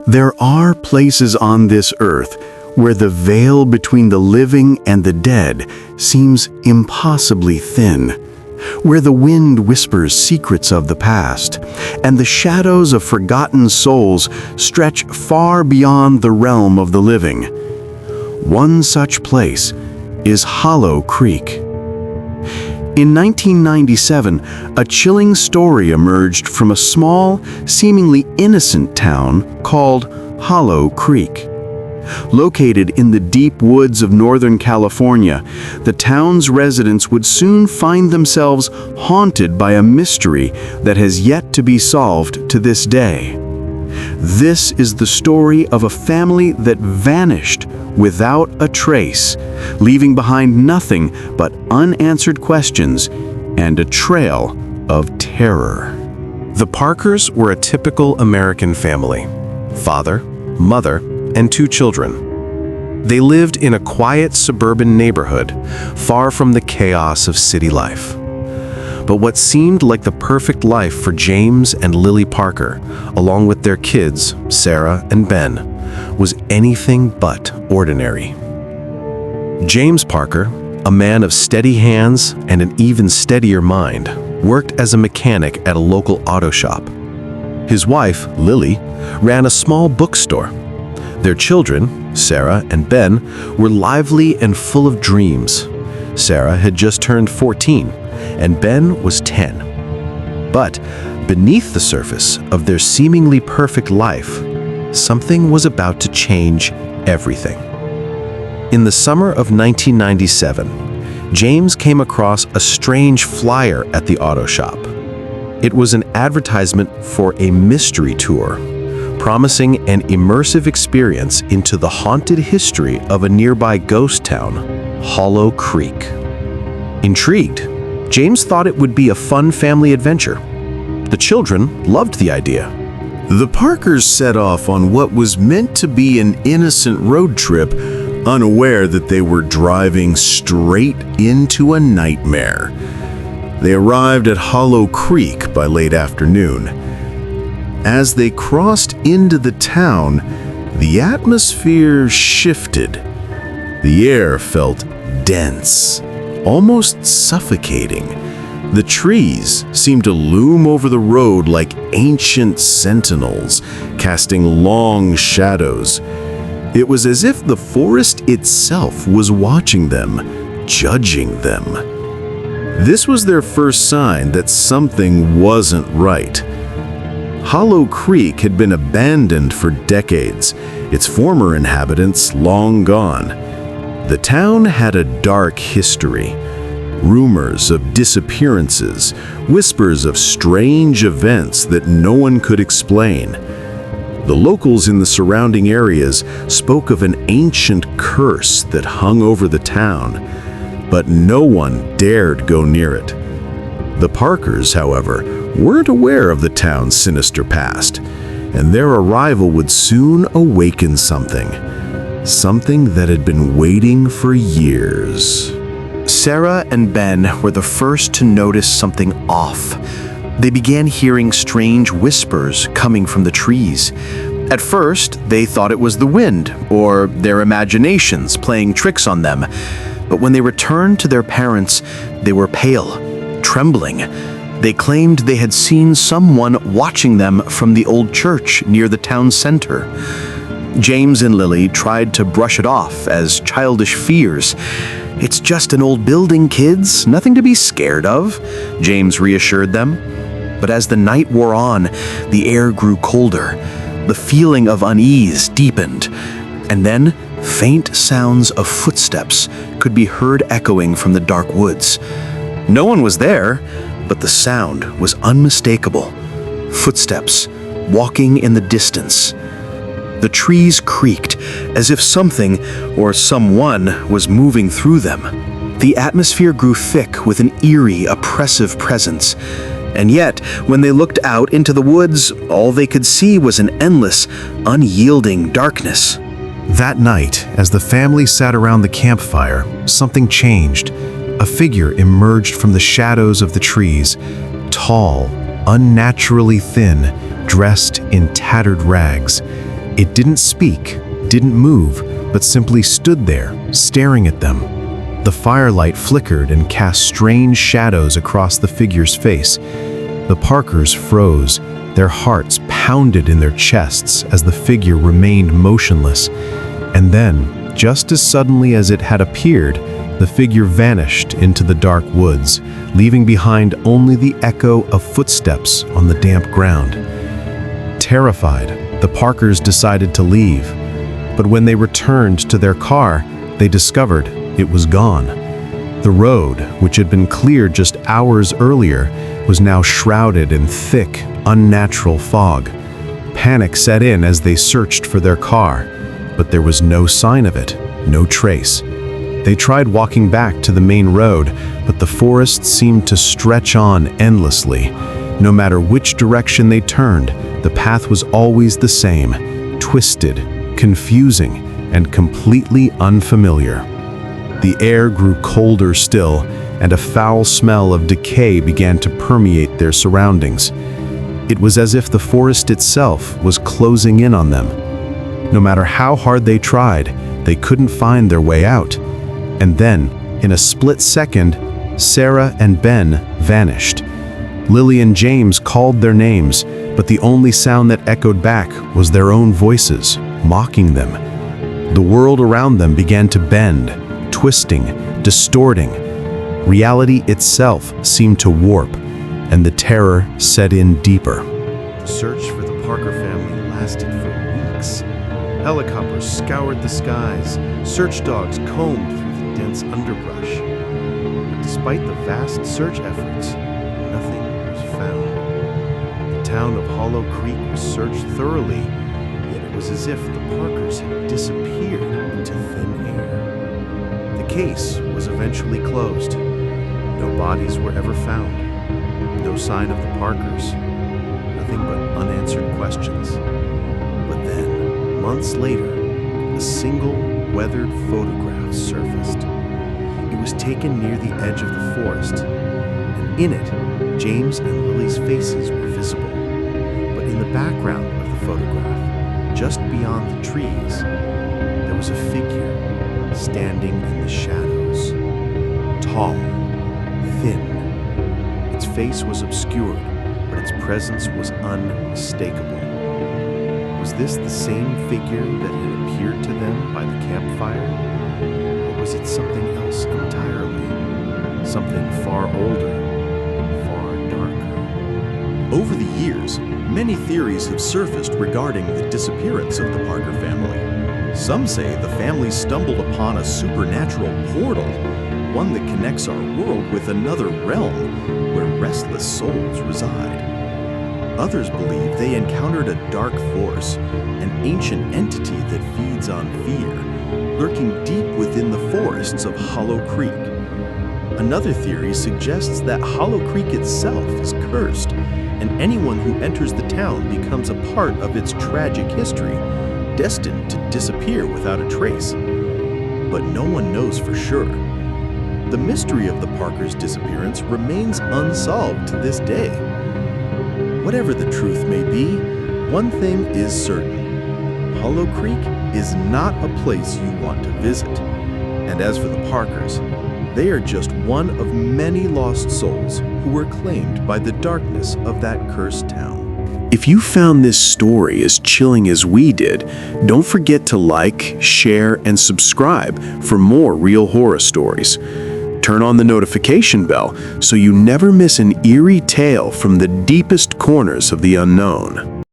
There are places on this earth where the veil between the living and the dead seems impossibly thin, where the wind whispers secrets of the past, and the shadows of forgotten souls stretch far beyond the realm of the living. One such place is Hollow Creek. In 1997, a chilling story emerged from a small, seemingly innocent town called Hollow Creek. Located in the deep woods of Northern California, the town's residents would soon find themselves haunted by a mystery that has yet to be solved to this day. This is the story of a family that vanished without a trace, leaving behind nothing but unanswered questions and a trail of terror. The Parkers were a typical American family: father, mother, and 2 children. They lived in a quiet suburban neighborhood, far from the chaos of city life. But what seemed like the perfect life for James and Lily Parker, along with their kids, Sarah and Ben, was anything but ordinary. James Parker, a man of steady hands and an even steadier mind, worked as a mechanic at a local auto shop. His wife, Lily, ran a small bookstore. Their children, Sarah and Ben, were lively and full of dreams. Sarah had just turned 14, and Ben was 10. But beneath the surface of their seemingly perfect life, something was about to change everything. In the summer of 1997, James came across a strange flyer at the auto shop. It was an advertisement for a mystery tour, promising an immersive experience into the haunted history of a nearby ghost town, Hollow Creek. Intrigued, James thought it would be a fun family adventure. The children loved the idea. The Parkers set off on what was meant to be an innocent road trip, unaware that they were driving straight into a nightmare. They arrived at Hollow Creek by late afternoon. As they crossed into the town, the atmosphere shifted. The air felt dense, almost suffocating. The trees seemed to loom over the road like ancient sentinels, casting long shadows. It was as if the forest itself was watching them, judging them. This was their first sign that something wasn't right. Hollow Creek had been abandoned for decades, its former inhabitants long gone. The town had a dark history. Rumors of disappearances, whispers of strange events that no one could explain. The locals in the surrounding areas spoke of an ancient curse that hung over the town, but no one dared go near it. The Parkers, however, weren't aware of the town's sinister past, and their arrival would soon awaken something that had been waiting for years. Sarah and Ben were the first to notice something off. They began hearing strange whispers coming from the trees. At first, they thought it was the wind or their imaginations playing tricks on them. But when they returned to their parents, they were pale, trembling. They claimed they had seen someone watching them from the old church near the town center. James and Lily tried to brush it off as childish fears. "It's just an old building, kids. Nothing to be scared of," James reassured them. But as the night wore on, the air grew colder. The feeling of unease deepened. And then, faint sounds of footsteps could be heard echoing from the dark woods. No one was there, but the sound was unmistakable. Footsteps, walking in the distance. The trees creaked, as if something or someone was moving through them. The atmosphere grew thick with an eerie, oppressive presence. And yet, when they looked out into the woods, all they could see was an endless, unyielding darkness. That night, as the family sat around the campfire, something changed. A figure emerged from the shadows of the trees, tall, unnaturally thin, dressed in tattered rags. It didn't speak, didn't move, but simply stood there, staring at them. The firelight flickered and cast strange shadows across the figure's face. The Parkers froze, their hearts pounded in their chests as the figure remained motionless. And then, just as suddenly as it had appeared, the figure vanished into the dark woods, leaving behind only the echo of footsteps on the damp ground. Terrified, the Parkers decided to leave. But when they returned to their car, they discovered it was gone. The road, which had been cleared just hours earlier, was now shrouded in thick, unnatural fog. Panic set in as they searched for their car, but there was no sign of it, no trace. They tried walking back to the main road, but the forest seemed to stretch on endlessly. No matter which direction they turned, the path was always the same, twisted, confusing, and completely unfamiliar. The air grew colder still, and a foul smell of decay began to permeate their surroundings. It was as if the forest itself was closing in on them. No matter how hard they tried, they couldn't find their way out. And then, in a split second, Sarah and Ben vanished. Lily and James called their names, but the only sound that echoed back was their own voices, mocking them. The world around them began to bend, twisting, distorting. Reality itself seemed to warp, and the terror set in deeper. The search for the Parker family lasted for weeks. Helicopters scoured the skies, search dogs combed through the dense underbrush. But despite the vast search efforts, nothing was found. The town of Hollow Creek was searched thoroughly, yet it was as if the Parkers had disappeared into thin air. The case was eventually closed. No bodies were ever found. No sign of the Parkers. Nothing but unanswered questions. But then, months later, a single weathered photograph surfaced. It was taken near the edge of the forest, and in it, James and Lily's faces were visible. But in the background of the photograph, just beyond the trees, there was a figure standing in the shadows. Tall, thin. Its face was obscured, but its presence was unmistakable. Was this the same figure that had appeared to them by the campfire? Or was it something else entirely? Something far older, far darker? Over the years, many theories have surfaced regarding the disappearance of the Parker family. Some say the family stumbled upon a supernatural portal, one that connects our world with another realm where restless souls reside. Others believe they encountered a dark force, an ancient entity that feeds on fear, lurking deep within the forests of Hollow Creek. Another theory suggests that Hollow Creek itself is cursed, and anyone who enters the town becomes a part of its tragic history, destined to disappear without a trace. But no one knows for sure. The mystery of the Parkers' disappearance remains unsolved to this day. Whatever the truth may be, one thing is certain. Hollow Creek is not a place you want to visit. And as for the Parkers, they are just one of many lost souls who were claimed by the darkness of that cursed town. If you found this story as chilling as we did, don't forget to like, share, and subscribe for more real horror stories. Turn on the notification bell so you never miss an eerie tale from the deepest corners of the unknown.